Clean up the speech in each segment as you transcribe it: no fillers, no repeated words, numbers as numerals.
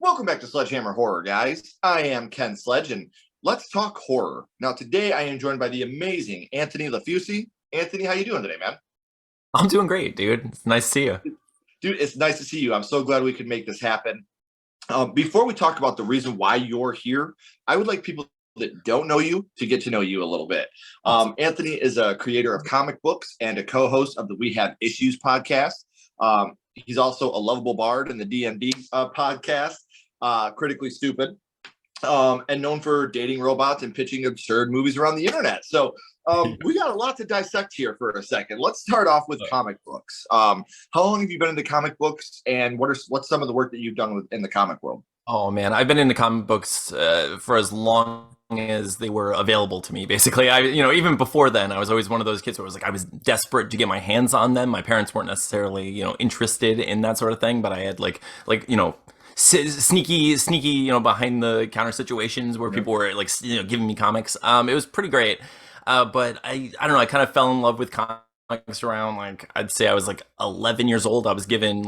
Welcome back to Sledgehammer Horror, guys. I am Ken Sledge, and let's talk horror. Now, today I am joined by the amazing Anthony LaFauci. Anthony, how you doing today, man? I'm doing great, dude. It's nice to see you. Dude, it's nice to see you. I'm so glad we could make this happen. Before we talk about the reason why you're here, I would like people that don't know you to get to know you a little bit. Anthony is a creator of comic books and a co-host of the We Have Issues podcast. He's also a lovable bard in the D&D podcast, Critically Stupid, and known for dating robots and pitching absurd movies around the internet. So we got a lot to dissect here for a second. Let's start off with comic books. How long have you been into comic books, and what's some of the work that you've done in the comic world? Oh man, I've been into comic books for as long as they were available to me. Basically, even before then, I was always one of those kids where I was desperate to get my hands on them. My parents weren't necessarily, interested in that sort of thing, but I had sneaky, behind the counter situations where people were giving me comics. It was pretty great. But I don't know, I kind of fell in love with comics around, I'd say I was 11 years old. I was given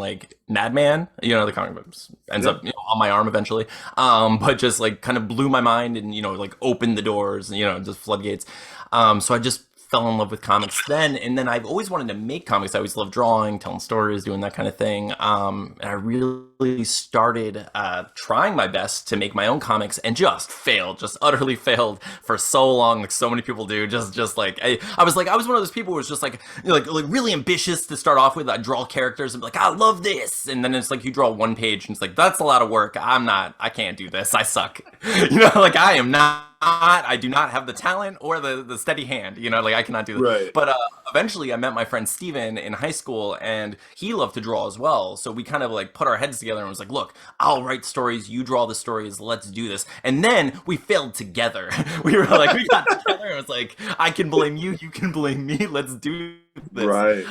Madman, the comic books ends up on my arm eventually. But just kind of blew my mind and, opened the doors, just floodgates. So I just fell in love with comics then, and then I've always wanted to make comics. I always loved drawing, telling stories, doing that kind of thing. And I really started trying my best to make my own comics, and just failed, just utterly failed for so long, like so many people do. I was one of those people who was just really ambitious to start off with. I draw characters and be like, I love this, and then it's you draw one page and it's that's a lot of work. I can't do this. I suck. I am not. I do not have the talent or the steady hand, I cannot do this. Right. But eventually I met my friend Steven in high school, and he loved to draw as well. So we kind of put our heads together and was look, I'll write stories, you draw the stories, let's do this. And then we failed together. We were we got together and it was I can blame you, you can blame me, let's do this. Right.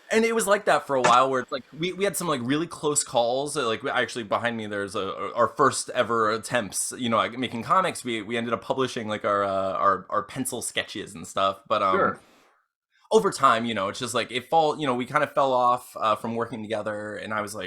And it was like that for a while, where it's we had some really close calls. Actually behind me, there's our first ever attempts, making comics. We ended up publishing our pencil sketches and stuff. But Sure. over time, it's just we kind of fell off from working together, and I was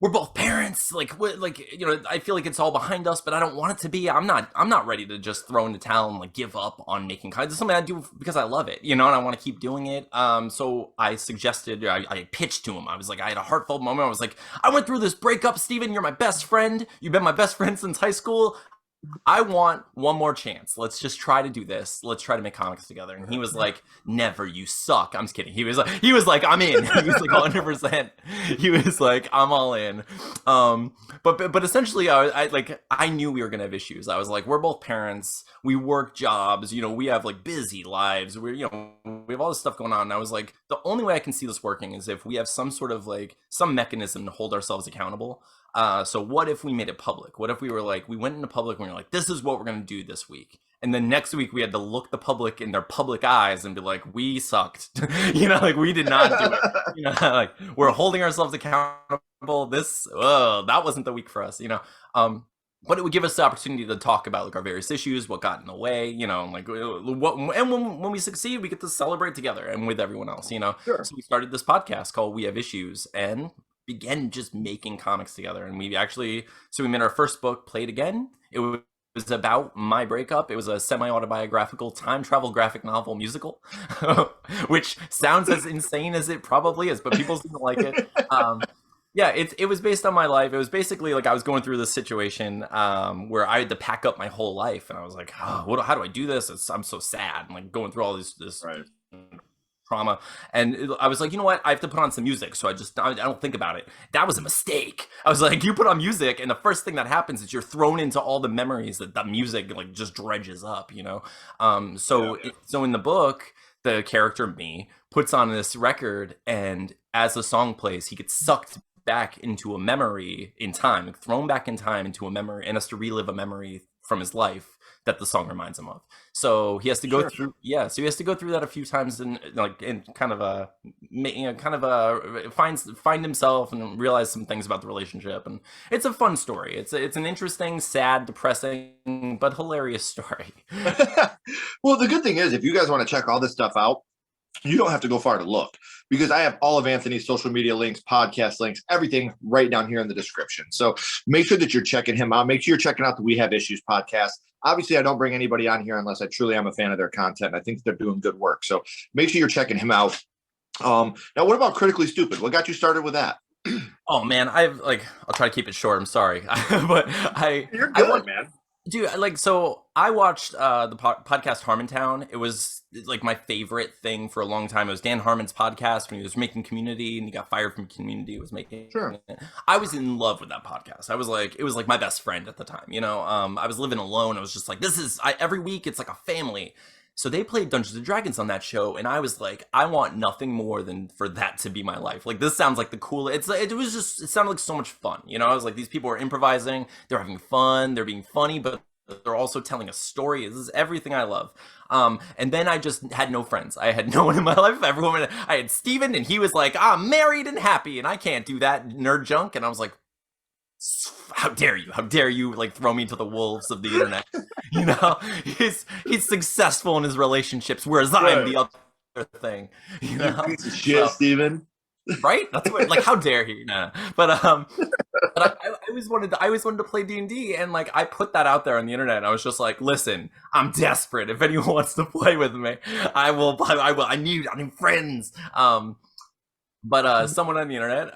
we're both parents. I feel it's all behind us, but I don't want it to be. I'm not ready to just throw in the towel and give up on making content. It's something I do because I love it, and I want to keep doing it. So I suggested, I pitched to him. I had a heartfelt moment. I was I went through this breakup, Steven. You're my best friend. You've been my best friend since high school. I want one more chance. Let's just try to do this. Let's try to make comics together. And he was never, you suck. I'm just kidding. He was I'm in. He was 100%. He was I'm all in. But essentially I knew we were going to have issues. I was we're both parents. We work jobs, we have busy lives. We have all this stuff going on. And I was the only way I can see this working is if we have some sort of some mechanism to hold ourselves accountable. So what if we made it public? What if we were we went into public and we were this is what we're going to do this week. And then next week we had to look the public in their public eyes and be we sucked. We did not do it. We're holding ourselves accountable. That wasn't the week for us, but it would give us the opportunity to talk about our various issues, what got in the way, and when we succeed, we get to celebrate together and with everyone else, Sure. So we started this podcast called We Have Issues, and began just making comics together. And we made our first book, Played Again. It was about my breakup. It was a semi-autobiographical time travel graphic novel musical, which sounds as insane as it probably is, but people seem to like it. Yeah, it was based on my life. It was basically I was going through this situation where I had to pack up my whole life, and I was how do I do this? I'm so sad. I'm going through all this Right. trauma, and I was you know what, I have to put on some music. So I don't think about it. That was a mistake. I was you put on music, and the first thing that happens is you're thrown into all the memories that music just dredges up, so in the book, the character me puts on this record, and as the song plays, he gets sucked back into a memory in time, thrown back in time into a memory, and has to relive a memory from his life that the song reminds him of. So he has to go through, so he has to go through that a few times, and find himself and realize some things about the relationship. And it's a fun story. It's an interesting, sad, depressing, but hilarious story. Well, the good thing is, if you guys want to check all this stuff out, you don't have to go far to look. because I have all of Anthony's social media links, podcast links, everything right down here in the description. So make sure that you're checking him out. Make sure you're checking out the We Have Issues podcast. Obviously, I don't bring anybody on here unless I truly am a fan of their content. I think they're doing good work. So make sure you're checking him out. Now, what about Critically Stupid? What got you started with that? Oh man, I'll try to keep it short. I'm sorry, but You're good, man. Dude, so I watched the podcast Harmontown. It was like my favorite thing for a long time. It was Dan Harmon's podcast when he was making Community, and he got fired from Community. He was making it. I was in love with that podcast. It was like my best friend at the time. I was living alone. I was just like, every week it's like a family. So they played Dungeons and Dragons on that show, and I was like, I want nothing more than for that to be my life. Like, this sounds like the coolest. It sounded like so much fun. I was like, these people are improvising, they're having fun, they're being funny, but they're also telling a story. This is everything I love. And then I just had no friends. I had no one in my life. I had Steven, and he was like, I'm married and happy, and I can't do that nerd junk. And I was like, how dare you like throw me to the wolves of the internet. He's successful in his relatieships, whereas I'm the other thing. You piece of shit, Steven. Right? That's what, like, how dare he? No. But I always wanted to play D&D, and like I put that out there on the internet, and I was just like, listen, I'm desperate. If anyone wants to play with me, I will. I need friends. But someone on the internet,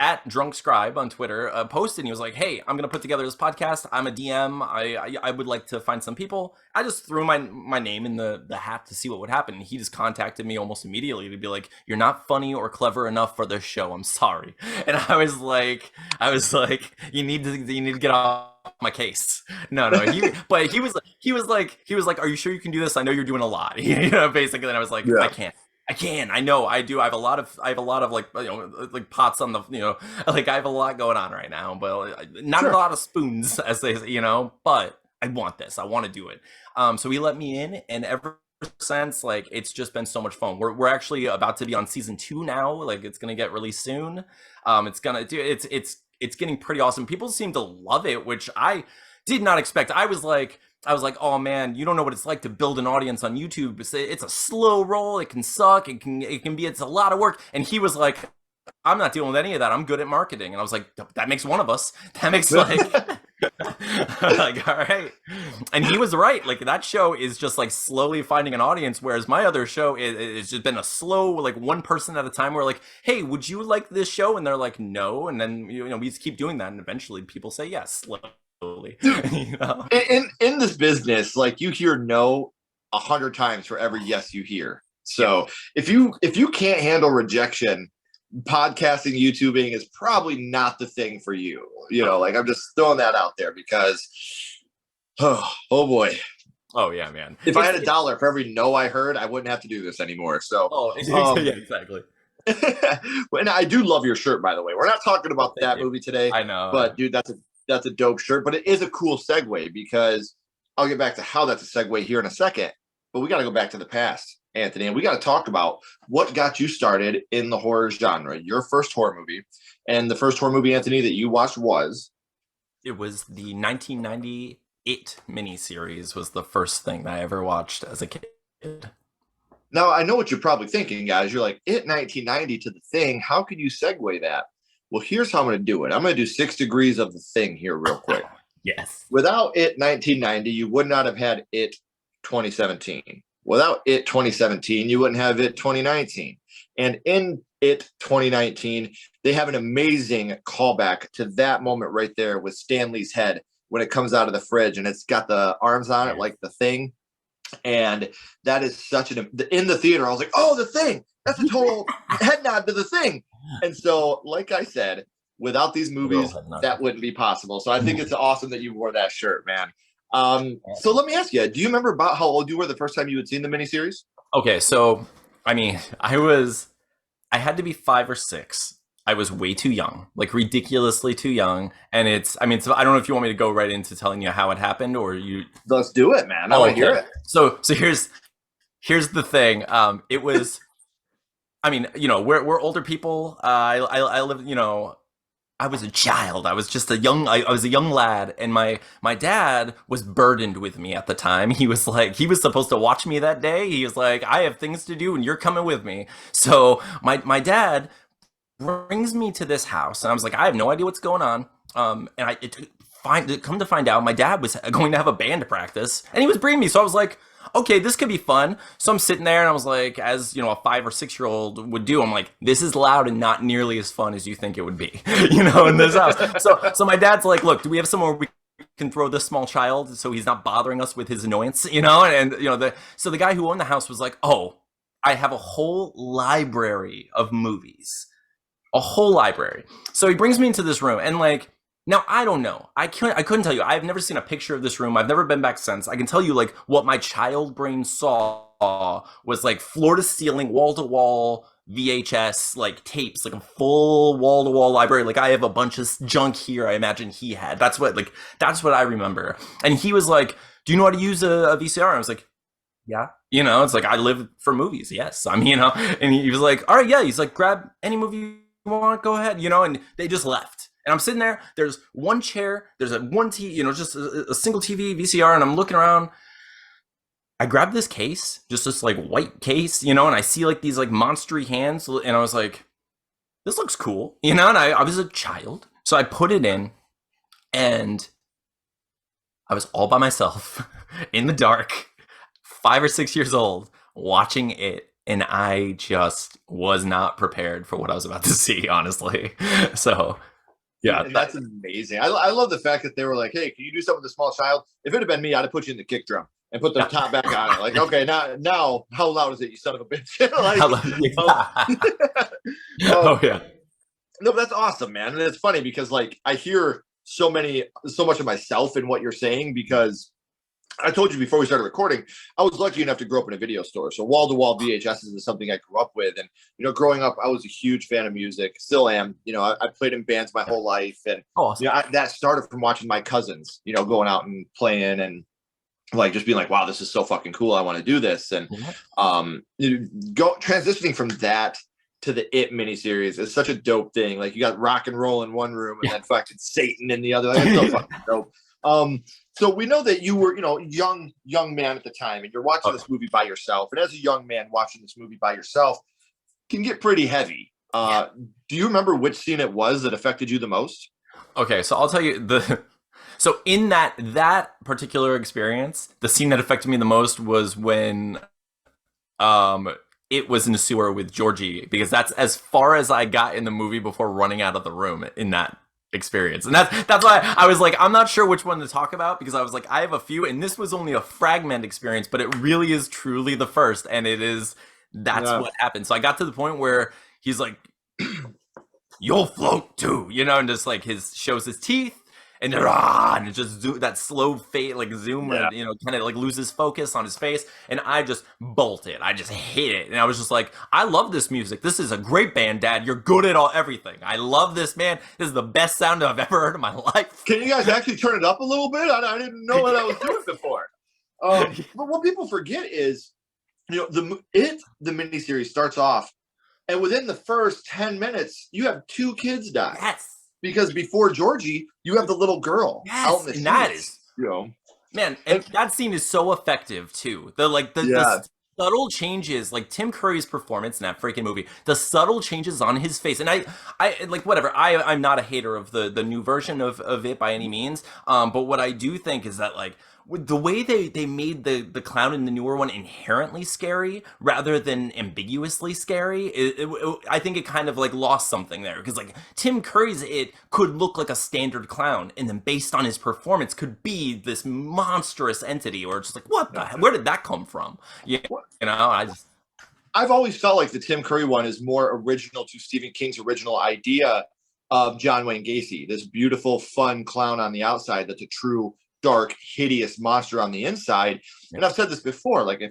at Drunk Scribe on Twitter posted, and he was like, hey, I'm gonna put together this podcast. I'm a DM. I would like to find some people. I just threw my name in the hat to see what would happen. And he just contacted me almost immediately to be like, you're not funny or clever enough for this show, I'm sorry. And I was like, you need to get off my case. No, but he was like, are you sure you can do this? I know you're doing a lot, basically. And I was like, yeah. I can. I know. I do. I have a lot of like, like pots on the, like I have a lot going on right now, but not a lot of spoons, as they say, but I want this. I want to do it. So he let me in, and ever since, like, it's just been so much fun. We're actually about to be on season 2 now. Like, it's going to get released soon. It's getting pretty awesome. People seem to love it, which I did not expect. I was like, oh man, you don't know what it's like to build an audience on YouTube. It's a slow roll. It can suck. It's a lot of work. And he was like, I'm not dealing with any of that. I'm good at marketing. And I was like, that makes one of us. That makes like, like, all right. And he was right. Like, that show is just like slowly finding an audience. Whereas my other show it's just been a slow, like one person at a time. We're like, hey, would you like this show? And they're like, no. And then, we just keep doing that. And eventually people say yes. Slowly. In this business, like, you hear no 100 times for every yes you hear. So if you can't handle rejection, podcasting, YouTubing is probably not the thing for you. Like, I'm just throwing that out there because oh boy. Oh yeah, man. If I had $1 for every no I heard, I wouldn't have to do this anymore. So yeah, exactly. And I do love your shirt, by the way. We're not talking about that movie today. I know. But dude, that's a dope shirt, but it is a cool segue, because I'll get back to how that's a segue here in a second, but we got to go back to the past, Anthony, and we got to talk about what got you started in the horror genre, your first horror movie. And the first horror movie, Anthony, that you watched was? It was the 1990 It miniseries was the first thing that I ever watched as a kid. Now, I know what you're probably thinking, guys. You're like, It 1990 to The Thing. How can you segue that? Well, here's how I'm going to do it. I'm going to do 6 degrees of The Thing here real quick. Yes. Without It 1990, you would not have had It 2017. Without It 2017, you wouldn't have It 2019. And in It 2019, they have an amazing callback to that moment right there with Stanley's head when it comes out of the fridge, and it's got the arms on it like The Thing. And that is such in the theater, I was like, oh, The Thing. That's a total head nod to The Thing. And so, like I said, without these movies, that wouldn't be possible. So I think it's awesome that you wore that shirt, man. So let me ask you, do you remember about how old you were the first time you had seen the miniseries? Okay, so, I mean, I had to be 5 or 6. I was way too young, like ridiculously too young. And I don't know if you want me to go right into telling you how it happened, or you. Let's do it, man. I want to hear it. So here's the thing. It was, I mean, we're older people. I live, I was a child. I was just a young. I was a young lad, and my dad was burdened with me at the time. He was like, he was supposed to watch me that day. He was like, I have things to do, and you're coming with me. So my dad brings me to this house, and I was like, I have no idea what's going on. And come to find out, my dad was going to have a band practice, and he was bringing me. So I was like, okay, this could be fun. So I'm sitting there, and I was like, as you know, a 5 or 6 year old would do, I'm like, this is loud and not nearly as fun as you think it would be, in this house. So my dad's like, look, do we have somewhere we can throw this small child so he's not bothering us with his annoyance, and so the guy who owned the house was like, oh, I have a whole library of movies, a whole library. So he brings me into this room, and like, now I don't know. I couldn't tell you. I've never seen a picture of this room. I've never been back since. I can tell you like what my child brain saw was like floor to ceiling, wall to wall VHS like tapes, like a full wall to wall library. Like I have a bunch of junk here. I imagine he had. That's what I remember. And he was like, "Do you know how to use a VCR?" And I was like, yeah, it's like I live for movies. Yes, I mean, and he was like, all right, yeah. He's like, grab any movie you want, go ahead, and they just left. And I'm sitting there, there's one chair, there's one TV, just a single TV, VCR, and I'm looking around. I grabbed this case, just this like white case, and I see like these like monstery hands, and I was like, this looks cool, and I was a child. So I put it in, and I was all by myself in the dark, 5 or 6 years old, watching it. And I just was not prepared for what I was about to see, honestly. So, yeah. That's amazing. I love the fact that they were like, hey, can you do something with a small child? If it had been me, I'd have put you in the kick drum and put the top back on it. Like, okay, now, how loud is it, you son of a bitch? Oh, yeah. No, but that's awesome, man. And it's funny because, like, I hear so much of myself in what you're saying because I told you before we started recording, I was lucky enough to grow up in a video store. So wall-to-wall VHSs is something I grew up with. And, growing up, I was a huge fan of music, still am. I played in bands my whole life. And awesome. That started from watching my cousins, going out and playing and like just being like, wow, this is so fucking cool. I want to do this. And transitioning from that to the It miniseries is such a dope thing. Like you got rock and roll in one room and then fucking Satan in the other. Like, it's so fucking dope. So we know that you were, young man at the time, and you're watching this movie by yourself. And as a young man watching this movie by yourself can get pretty heavy. Do you remember which scene it was that affected you the most? Okay, so I'll tell you so in that particular experience, the scene that affected me the most was when it was in the sewer with Georgie, because that's as far as I got in the movie before running out of the room in that experience. And that's why I was like, I'm not sure which one to talk about, because I was like, I have a few, and this was only a fragment experience, but it really is truly the first, and that's what happened. So I got to the point where he's like, you'll float too, and just like shows his teeth, and it just that slow fade, like zoom, and kind of like loses focus on his face, and I just bolted. I just hit it, and I was just like, I love this music. This is a great band, Dad. You're good at everything. I love this, man. This is the best sound I've ever heard in my life. Can you guys actually turn it up a little bit? I didn't know what I was doing before. But what people forget is, the miniseries starts off, and within the first 10 minutes, you have 2 kids die. Yes. Because before Georgie, you have the little girl out in the streets. That is, man, and that scene is so effective too. The subtle changes, like Tim Curry's performance in that freaking movie, the subtle changes on his face, and I like whatever. I'm not a hater of the new version of it by any means. But what I do think is that like the way they made the clown in the newer one inherently scary rather than ambiguously scary, I think it kind of like lost something there, because like Tim Curry's It could look like a standard clown, and then based on his performance could be this monstrous entity, or just like, what the hell, where did that come from? I've always felt like the Tim Curry one is more original to Stephen King's original idea of John Wayne Gacy, this beautiful, fun clown on the outside that's a true dark, hideous monster on the inside. And I've said this before, like and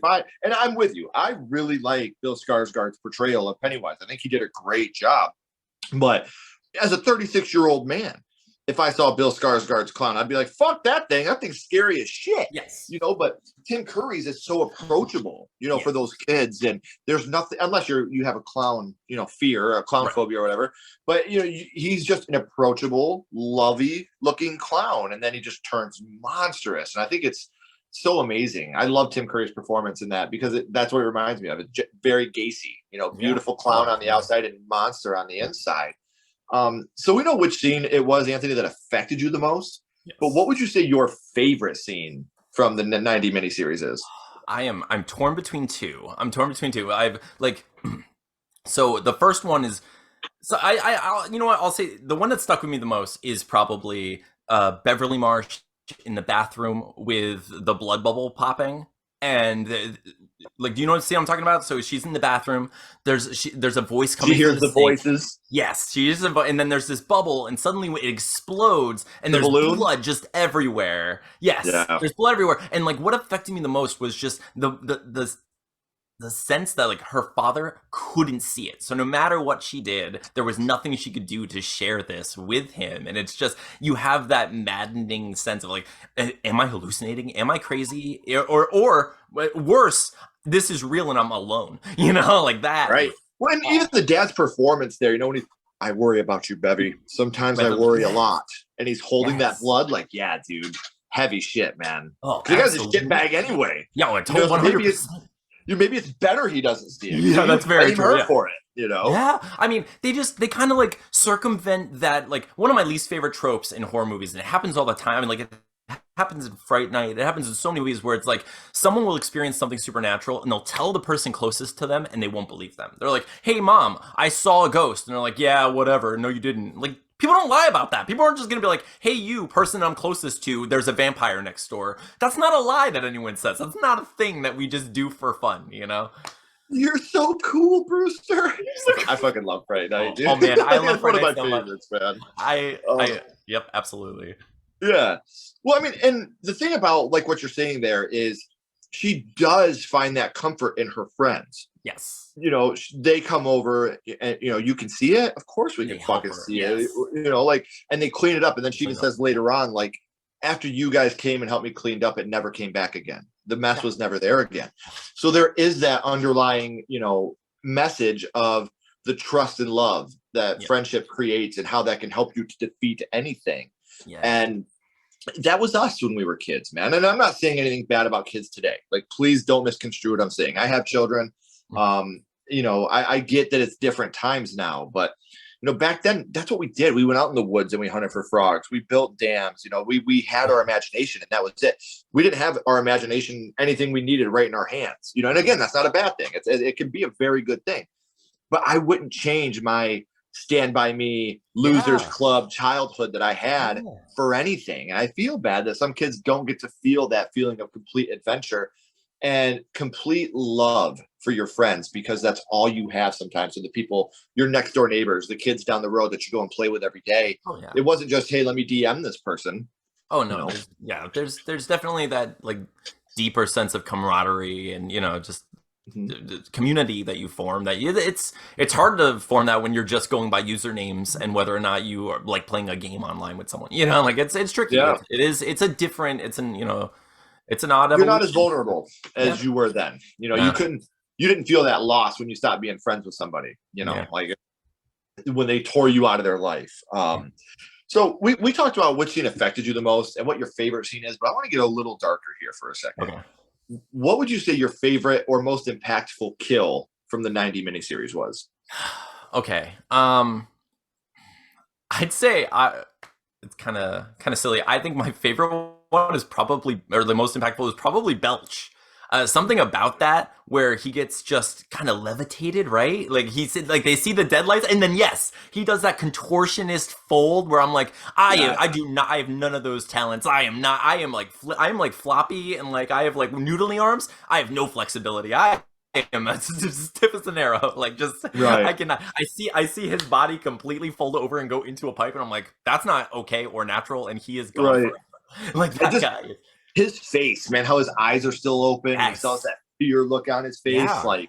I'm with you, I really like Bill Skarsgård's portrayal of Pennywise. I think he did a great job. But as a 36-year-old man, if I saw Bill Skarsgård's clown, I'd be like, fuck that thing. That thing's scary as shit. Yes. You know, but Tim Curry's is so approachable, you know, Yeah. for those kids. And there's nothing, unless you have a clown, you know, fear or a clown Right. phobia or whatever. But, you know, he's just an approachable, lovey looking clown. And then he just turns monstrous. And I think it's so amazing. I love Tim Curry's performance in that because that's what it reminds me of. It's very Gacy, you know, beautiful clown on the outside and monster on the inside. So we know which scene it was, Anthony, that affected you the most. Yes. But what would you say your favorite scene from the 90 miniseries is? I'm torn between two. I've like, so the first one is, so I'll, you know what, I'll say the one that stuck with me the most is probably Beverly Marsh in the bathroom with the blood bubble popping. And like, do you know what scene I'm talking about? So she's in the bathroom. There's a voice coming. She hears the voices. Yes, she hears and then there's this bubble, and suddenly it explodes, and there's balloon? blood just everywhere. Yes, there's blood everywhere. And like, what affected me the most was just the sense that like her father couldn't see it. So no matter what she did, there was nothing she could do to share this with him. And it's just, you have that maddening sense of like, am I hallucinating? Am I crazy? Or worse, this is real and I'm alone, you know, like that. Right. Well, and even the dad's performance there, you know, when I worry about you, Bevy. Sometimes I worry a lot. And he's holding that blood like, yeah, dude, heavy shit, man. Oh, the guy's a shit bag anyway. Yeah, I told 100%. Maybe it's better he doesn't see it. Yeah, that's very true. Her for it, you know. Yeah, I mean, they kind of like circumvent that. Like, one of my least favorite tropes in horror movies, and it happens all the time. And like, it happens in Fright Night. It happens in so many movies where it's like someone will experience something supernatural, and they'll tell the person closest to them, and they won't believe them. They're like, "Hey, mom, I saw a ghost," and they're like, "Yeah, whatever. No, you didn't." Like, people don't lie about that. People aren't just gonna be like, "Hey, you person I'm closest to, there's a vampire next door." That's not a lie that anyone says. That's not a thing that we just do for fun, you know? You're so cool, Brewster. I fucking love Friday Night, dude. Oh man, I love one Friday of my so favorites, man. Yep, absolutely. Yeah. Well, I mean, and the thing about like what you're saying there is she does find that comfort in her friends. Yes. You know, they come over and, you know, you can see it. Of course we can fucking see it. You know, like, and they clean it up. And then she even says later on, like, after you guys came and helped me cleaned up, it never came back again. The mess was never there again. So there is that underlying, you know, message of the trust and love that friendship creates and how that can help you to defeat anything. Yeah. And that was us when we were kids, man. And I'm not saying anything bad about kids today. Like, please don't misconstrue what I'm saying. I have children. You know, I get that it's different times now, but you know, back then that's what we did. We went out in the woods and we hunted for frogs. We built dams. You know, we had our imagination, and that was it. We didn't have our imagination, anything we needed right in our hands. You know, and again, that's not a bad thing. It can be a very good thing. But I wouldn't change my Stand By Me, Losers Club childhood that I had for anything. And I feel bad that some kids don't get to feel that feeling of complete adventure and complete love for your friends, because that's all you have sometimes. So the people, your next door neighbors, the kids down the road that you go and play with every day. It wasn't just, hey, let me DM this person. Oh no. You know? There's definitely that like deeper sense of camaraderie and, you know, just community that you form. That it's hard to form that when you're just going by usernames and whether or not you are like playing a game online with someone, you know, like it's tricky. Yeah. It's an you know, it's an odd evolution. You're not as vulnerable as you were then. You know, you didn't feel that loss when you stopped being friends with somebody, you know, like when they tore you out of their life. So we talked about which scene affected you the most and what your favorite scene is, but I want to get a little darker here for a second. Okay. What would you say your favorite or most impactful kill from the 90 miniseries was? Okay. I'd say it's kind of silly. I think my favorite one is probably, or the most impactful is probably Belch. Something about that where he gets just kind of levitated, right? Like he said, like they see the deadlights, and then he does that contortionist fold where I'm like, I have none of those talents. I am like floppy and like I have like noodly arms. I have no flexibility. I am as stiff as an arrow. Like just I cannot. I see his body completely fold over and go into a pipe, and I'm like, that's not okay or natural, and he is gone forever. Like that guy. His face, man, how his eyes are still open. He still has that fear look on his face. Like,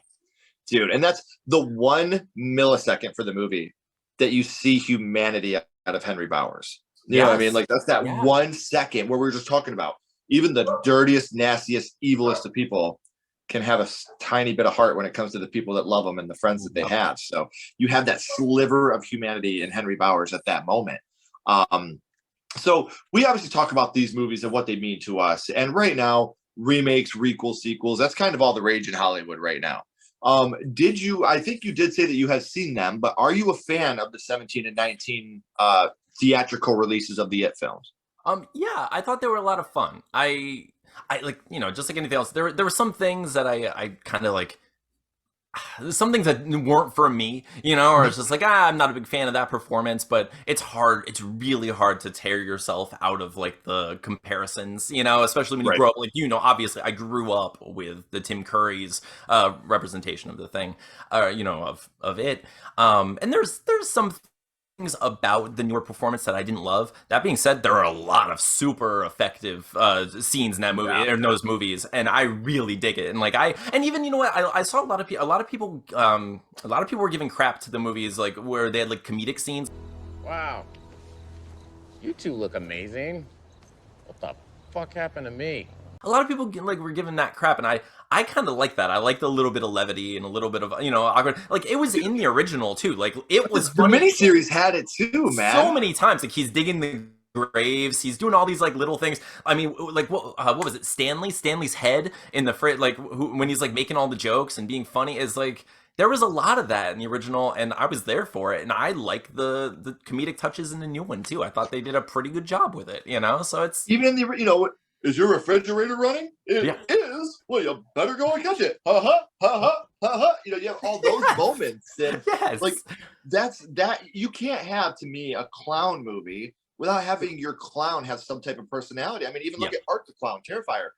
dude, and that's the 1 millisecond for the movie that you see humanity out of Henry Bowers. You know what I mean? Yes. Like that's that Yeah. 1 second where we were just talking about. Even the dirtiest, nastiest, evilest of people can have a tiny bit of heart when it comes to the people that love them and the friends that they Yep. have. So you have that sliver of humanity in Henry Bowers at that moment. So we obviously talk about these movies and what they mean to us. And right now, remakes, requels, sequels, that's kind of all the rage in Hollywood right now. I think you did say that you had seen them, but are you a fan of the 17 and 19 theatrical releases of the It films? Yeah, I thought they were a lot of fun. I like, just like anything else, there were some things that I kind of like, some things that weren't for me, or it's just like, I'm not a big fan of that performance, but it's really hard to tear yourself out of like the comparisons, especially when you Right. grow up, like, obviously I grew up with the Tim Curry's representation of the thing, of it. And there's some things about the newer performance that I didn't love. That being said, there are a lot of super effective scenes in that movie, Yeah. in those movies, and I really dig it. And like and even what I saw a lot of people were giving crap to the movies like where they had like comedic scenes. Wow, you two look amazing. What the fuck happened to me? A lot of people like were giving that crap, and I kind of like that. I like the little bit of levity and a little bit of awkward. Like it was in the original too. Like it was The funny. miniseries had it too, man. So many times, like he's digging the graves, he's doing all these like little things. I mean, like what was it? Stanley's head in the like when he's like making all the jokes and being funny is like. There was a lot of that in the original, and I was there for it. And I like the comedic touches in the new one too. I thought they did a pretty good job with it, So it's Even in the is your refrigerator running? It Yeah. is. Well, you better go and catch it. Ha ha ha ha ha ha. You have all those moments, and yes, like that's that you can't have to me a clown movie without having your clown have some type of personality. I mean, even look at Art the Clown, Terrifier.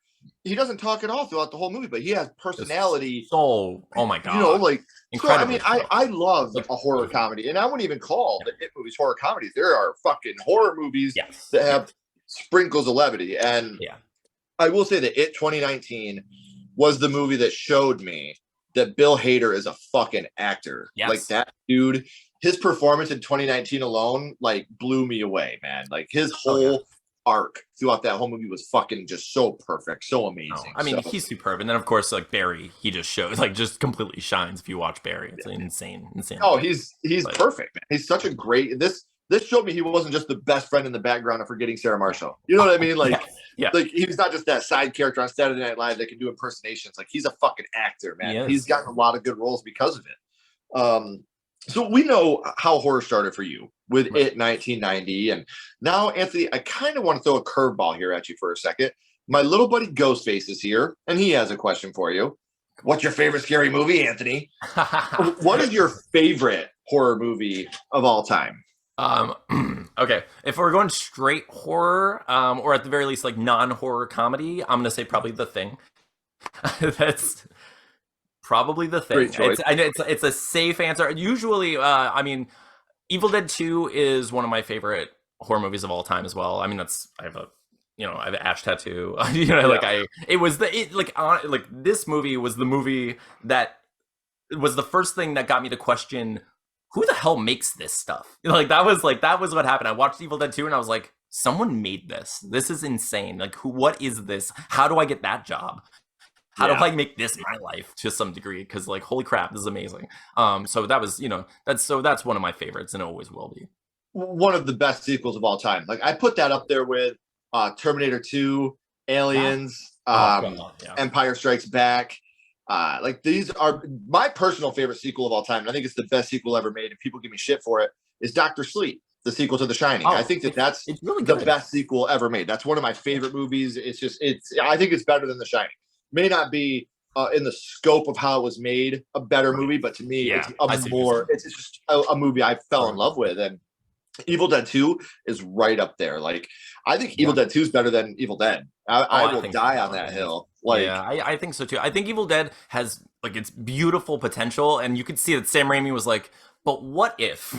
He doesn't talk at all throughout the whole movie, but he has personality. So, oh my god, Like incredible. So, I mean, I love a horror comedy, and I wouldn't even call the It movies horror comedies. There are fucking horror movies that have sprinkles of levity, and I will say that It 2019 was the movie that showed me that Bill Hader is a fucking actor. Yes. Like that dude, his performance in 2019 alone, like blew me away, man. Like his whole arc throughout that whole movie was fucking just so perfect, so amazing. I mean, he's superb, and then of course, like Barry, he just shows like just completely shines. If you watch Barry, it's insane. Oh, he's perfect, man. He's such a great this showed me he wasn't just the best friend in the background of Forgetting Sarah Marshall. You know what I mean? Like, like he's not just that side character on Saturday Night Live that can do impersonations. Like he's a fucking actor, man. He's gotten a lot of good roles because of it. So we know how horror started for you with It 1990. And now, Anthony, I kind of want to throw a curveball here at you for a second. My little buddy Ghostface is here, and he has a question for you. What's your favorite scary movie, Anthony? What is your favorite horror movie of all time? Okay, if we're going straight horror, or at the very least like non-horror comedy, I'm gonna say probably The Thing. That's probably The Thing. I know it's a safe answer. Usually, I mean, Evil Dead 2 is one of my favorite horror movies of all time as well. I mean, I have an Ash tattoo. This movie was the movie that was the first thing that got me to question who the hell makes this stuff? That was what happened. I watched Evil Dead 2 and I was like, someone made this. This is insane. Like, what is this? How do I get that job? How do I make this my life to some degree? Because like, holy crap, this is amazing. So that was, that's one of my favorites, and it always will be. One of the best sequels of all time. Like I put that up there with Terminator 2, Aliens, Empire Strikes Back. Like these are my personal favorite sequel of all time. And I think it's the best sequel ever made, and people give me shit for it. Is Dr. Sleep, the sequel to The Shining? I think that's really the best sequel ever made. That's one of my favorite movies. I think it's better than The Shining. May not be in the scope of how it was made a better movie, but to me, it's just a movie I fell in love with. And Evil Dead 2 is right up there. Like I think Evil Dead 2 is better than Evil Dead. I will die on that hill. Like, I think so too. I think Evil Dead has like its beautiful potential, and you could see that Sam Raimi was like, but what if?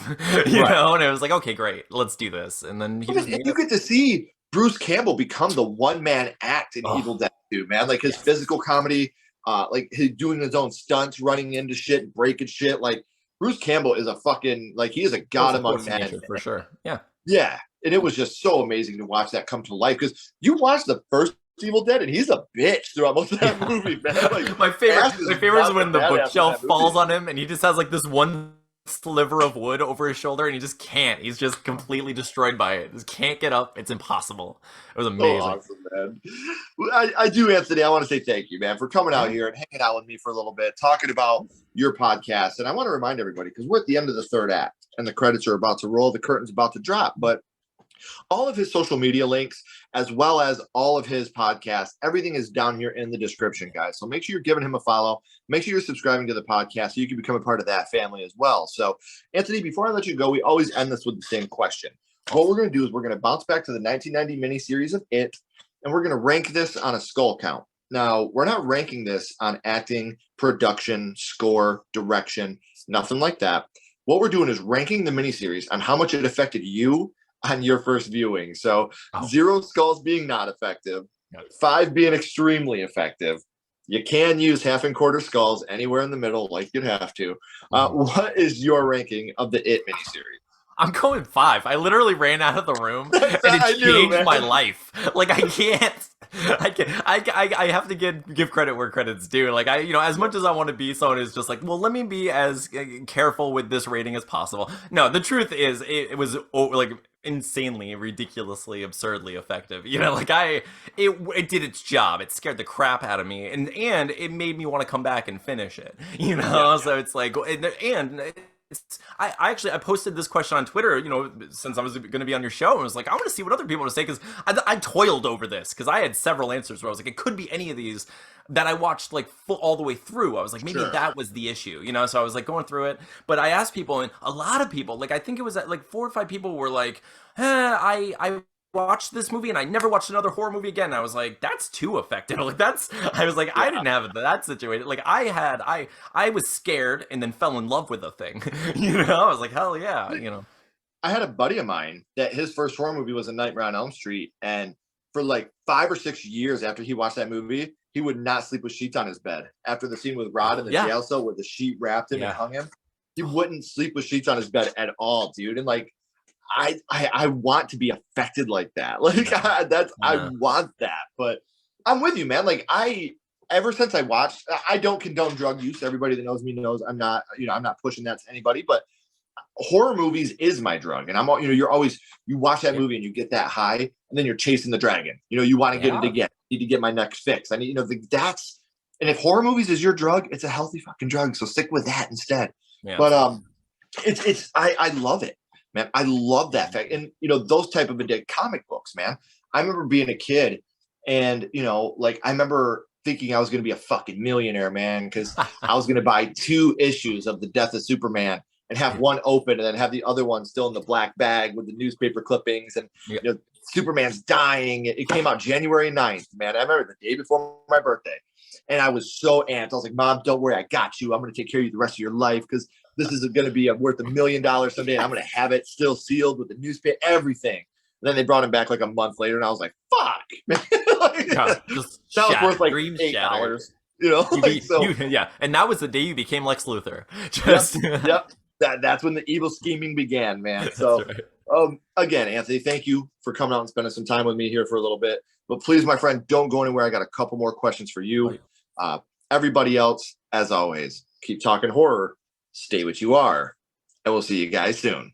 you know? And it was like, okay, great, let's do this. And then you get to see Bruce Campbell become the one-man act in Evil Dead 2, man. Like his physical comedy, like he's doing his own stunts, running into shit, breaking shit. Like Bruce Campbell is a fucking, like, he is a god among men. For sure. Yeah. Yeah. And it was just so amazing to watch that come to life, because you watch the first Evil Dead and he's a bitch throughout most of that movie, man. Like, my favorite is when the bookshelf falls on him and he just has like this one sliver of wood over his shoulder and he just can't. He's just completely destroyed by it. Just can't get up. It's impossible. It was amazing. So awesome, man. I do, Anthony. I want to say thank you, man, for coming out here and hanging out with me for a little bit, talking about your podcast. And I want to remind everybody, because we're at the end of the third act and the credits are about to roll, the curtain's about to drop, but all of his social media links, as well as all of his podcasts, everything is down here in the description, guys. So make sure you're giving him a follow. Make sure you're subscribing to the podcast so you can become a part of that family as well. So, Anthony, before I let you go, we always end this with the same question. What we're going to do is we're going to bounce back to the 1990 miniseries of It, and we're going to rank this on a skull count. Now, we're not ranking this on acting, production, score, direction, nothing like that. What we're doing is ranking the miniseries on how much it affected you on your first viewing. So 0 skulls being not effective, 5 being extremely effective. You can use half and quarter skulls anywhere in the middle, like you'd have to. What is your ranking of the It miniseries? I'm going 5. I literally ran out of the room and it changed my life. Like I can't. I have to give credit where credit's due. Like as much as I want to be someone who's just like, well, let me be as careful with this rating as possible. No, the truth is it was like insanely, ridiculously, absurdly effective. It did its job. It scared the crap out of me, and it made me want to come back and finish it. So it's like, and I posted this question on Twitter, since I was going to be on your show, and I was like, I want to see what other people want to say, because I toiled over this, because I had several answers where I was like, it could be any of these that I watched like all the way through. I was like, maybe that was the issue, so I was like going through it, but I asked people, and a lot of people, like I think it was like 4 or 5 people were like, I watched this movie and I never watched another horror movie again. And I was like, that's too effective. Like I didn't have that situation. Like I was scared and then fell in love with the thing. I was like, hell yeah. I had a buddy of mine that his first horror movie was A Nightmare on Elm Street, and for like 5 or 6 years after he watched that movie, he would not sleep with sheets on his bed. After the scene with Rod in the jail cell where the sheet wrapped him and hung him, he wouldn't sleep with sheets on his bed at all, dude. And like, I want to be affected like that. Like I want that, but I'm with you, man. Like ever since I watched, I don't condone drug use. Everybody that knows me knows I'm not pushing that to anybody, but horror movies is my drug. And you watch that movie and you get that high, and then you're chasing the dragon. You want to get it again. I need to get my next fix. I need, that's, and if horror movies is your drug, it's a healthy fucking drug. So stick with that instead. Yeah. But I love it, man. I love that fact. And those type of comic books, man. I remember being a kid, and I remember thinking I was going to be a fucking millionaire, man, because I was going to buy 2 issues of The Death of Superman and have one open and then have the other one still in the black bag with the newspaper clippings, and Superman's dying. It came out January 9th, man. I remember the day before my birthday, and I was so amped. I was like, Mom, don't worry, I got you. I'm going to take care of you the rest of your life, because this is going to be worth $1 million someday. I'm going to have it still sealed with the newspaper, everything. And then they brought him back like a month later, and I was like, fuck, man. That was worth like $8. And that was the day you became Lex Luthor. Yep. That's when the evil scheming began, man. So again, Anthony, thank you for coming out and spending some time with me here for a little bit. But please, my friend, don't go anywhere. I got a couple more questions for you. Everybody else, as always, keep talking horror, stay what you are, and we'll see you guys soon.